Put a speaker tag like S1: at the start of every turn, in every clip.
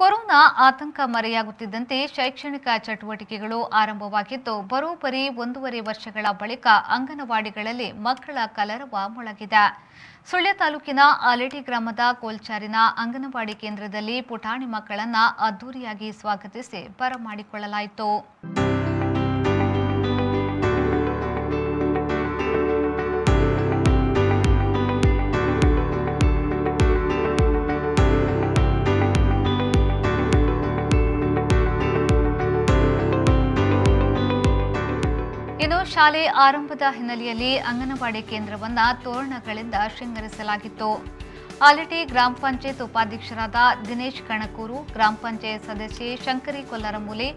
S1: Corona ಆತಂಕ ಮರೆಯಾಗುತ್ತಿದ್ದಂತೆ ಶೈಕ್ಷಣಿಕ ಚಟುವಟಿಕೆಗಳು ಆರಂಭವಾಗಿದ್ದು ಬರೋಬ್ಬರಿ 1.5 ವರ್ಷಗಳ ಬಳಿಕ ಅಂಗನವಾಡಿಗಳಲ್ಲಿ ಮಕ್ಕಳ ಕಲರವ ಮೊಳಗಿದೆ. ಸುಳ್ಯ ತಾಲೂಕಿನ ಆಲೇಟಿ ಗ್ರಾಮದ ಕೋಲ್ಚಾರಿನ ಅಂಗನವಾಡಿ ಕೇಂದ್ರದಲ್ಲಿ ಪುಟಾಣಿ ಮಕ್ಕಳನ್ನು ಅದ್ದೂರಿಯಾಗಿ ಸ್ವಾಗತಿಸಿ ಬರಮಾಡಿಕೊಳ್ಳಲಾಯಿತು. ಇನ್ನು ಶಾಲೆ ಆರಂಭದ ಹಿನ್ನೆಲೆಯಲ್ಲಿ ಅಂಗನವಾಡಿ ಕೇಂದ್ರವನ್ನು ತೋರಣಗಳಿಂದ ಶೃಂಗರಿಸಲಾಗಿತ್ತು. ಆಲೇಟಿ ಗ್ರಾಮ ಪಂಚಾಯತ್ ಉಪಾಧ್ಯಕ್ಷರಾದ ದಿನೇಶ್ ಕಣಕೂರು, ಗ್ರಾಮ ಪಂಚಾಯತ್ ಸದಸ್ಯೆ ಶಂಕರಿ ಕೊಲ್ಲರಮೂಲೆ,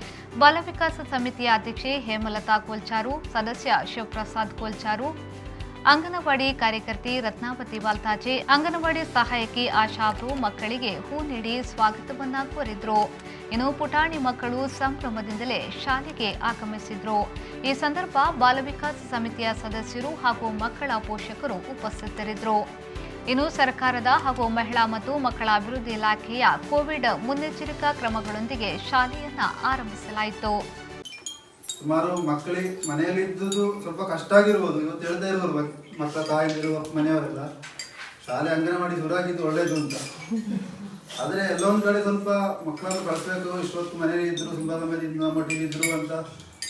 S1: ಬಾಲ ವಿಕಾಸ ಸಮಿತಿಯ ಅಧ್ಯಕ್ಷೆ ಹೇಮಲತಾ ಕೋಲ್ಚಾರು, ಸದಸ್ಯ ಶಿವಪ್ರಸಾದ್ ಕೋಲ್ಚಾರು, ಅಂಗನವಾಡಿ ಕಾರ್ಯಕರ್ತೆ ರತ್ನಾವತಿ ವಾಲ್ತಾಜೆ, ಅಂಗನವಾಡಿ ಸಹಾಯಕಿ ಆಶಾ ಅವರು ಮಕ್ಕಳಿಗೆ ಹೂ ನೀಡಿ ಸ್ವಾಗತವನ್ನ ಕೋರಿದ್ರು. ಇನ್ನು ಪುಟಾಣಿ ಮಕ್ಕಳು ಸಂಭ್ರಮದಿಂದಲೇ ಶಾಲೆಗೆ ಆಗಮಿಸಿದ್ರು. ಈ ಸಂದರ್ಭ ಬಾಲ ವಿಕಾಸ ಸಮಿತಿಯ ಸದಸ್ಯರು ಹಾಗೂ ಮಕ್ಕಳ ಪೋಷಕರು ಉಪಸ್ಥಿತರಿದ್ದರು. ಇನ್ನು ಸರ್ಕಾರದ ಹಾಗೂ ಮಹಿಳಾ ಮತ್ತು ಮಕ್ಕಳ ಅಭಿವೃದ್ಧಿ ಇಲಾಖೆಯ ಕೋವಿಡ್ ಮುನ್ನೆಚ್ಚರಿಕಾ ಕ್ರಮಗಳೊಂದಿಗೆ ಶಾಲೆಯನ್ನ ಆರಂಭಿಸಲಾಯಿತು.
S2: ಸುಮಾರು ಮಕ್ಕಳಿಗೆ ಮನೆಯಲ್ಲಿ ಇದ್ದುದು ಸ್ವಲ್ಪ ಕಷ್ಟ ಆಗಿರ್ಬೋದು, ಇವತ್ತು ಹೇಳ್ತಾ ಇರ್ಬೋದು ಮಕ್ಕಳ ತಾಯಿರುವ ಮನೆಯವರೆಲ್ಲ ಶಾಲೆ ಅಂಗನವಾಡಿ ಶುರುವಾಗಿದ್ದು ಒಳ್ಳೇದು ಅಂತ. ಆದರೆ ಎಲ್ಲೊಂದು ಕಡೆ ಸ್ವಲ್ಪ ಮಕ್ಕಳನ್ನು ಕಳಿಸ್ಬೇಕು, ಇಷ್ಟೊತ್ತು ಮನೆಯಲ್ಲಿ ಇದ್ರು ತುಂಬ ಸಮಯದಿಂದ ಮಟ್ಟಿಗೆ ಇದ್ರು ಅಂತ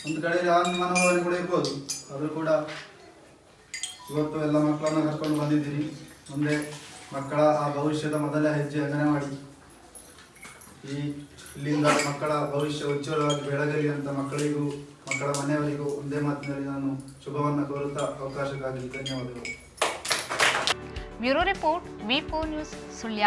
S2: ಒಂದು ಕಡೆ ಮನೋಭಾವನೆ ಕೂಡ ಇರ್ಬೋದು. ಆದರೂ ಕೂಡ ಇವತ್ತು ಎಲ್ಲ ಮಕ್ಕಳನ್ನು ಕರ್ಕೊಂಡು ಬಂದಿದ್ದೀರಿ. ಮುಂದೆ ಮಕ್ಕಳ ಆ ಭವಿಷ್ಯದ ಮೊದಲ ಹೆಜ್ಜೆ ಅಂಗನವಾಡಿ. ಇಲ್ಲಿಂದ ಮಕ್ಕಳ ಭವಿಷ್ಯ ಉಜ್ವಲವಾಗಿ ಬೆಳಗಲಿ ಅಂತ ಮಕ್ಕಳಿಗೂ ಮಕ್ಕಳ ಮನೆಯವರಿಗೂ ಒಂದೇ ಮಾತಿನಲ್ಲಿ ನಾನು ಶುಭವನ್ನು ಕೋರುತ್ತಾ ಅವಕಾಶಕ್ಕಾಗಿ ಧನ್ಯವಾದಗಳು.
S1: ಬ್ಯೂರೋ ರಿಪೋರ್ಟ್ ವಿ4 ನ್ಯೂಸ್ ಸುಳ್ಯ.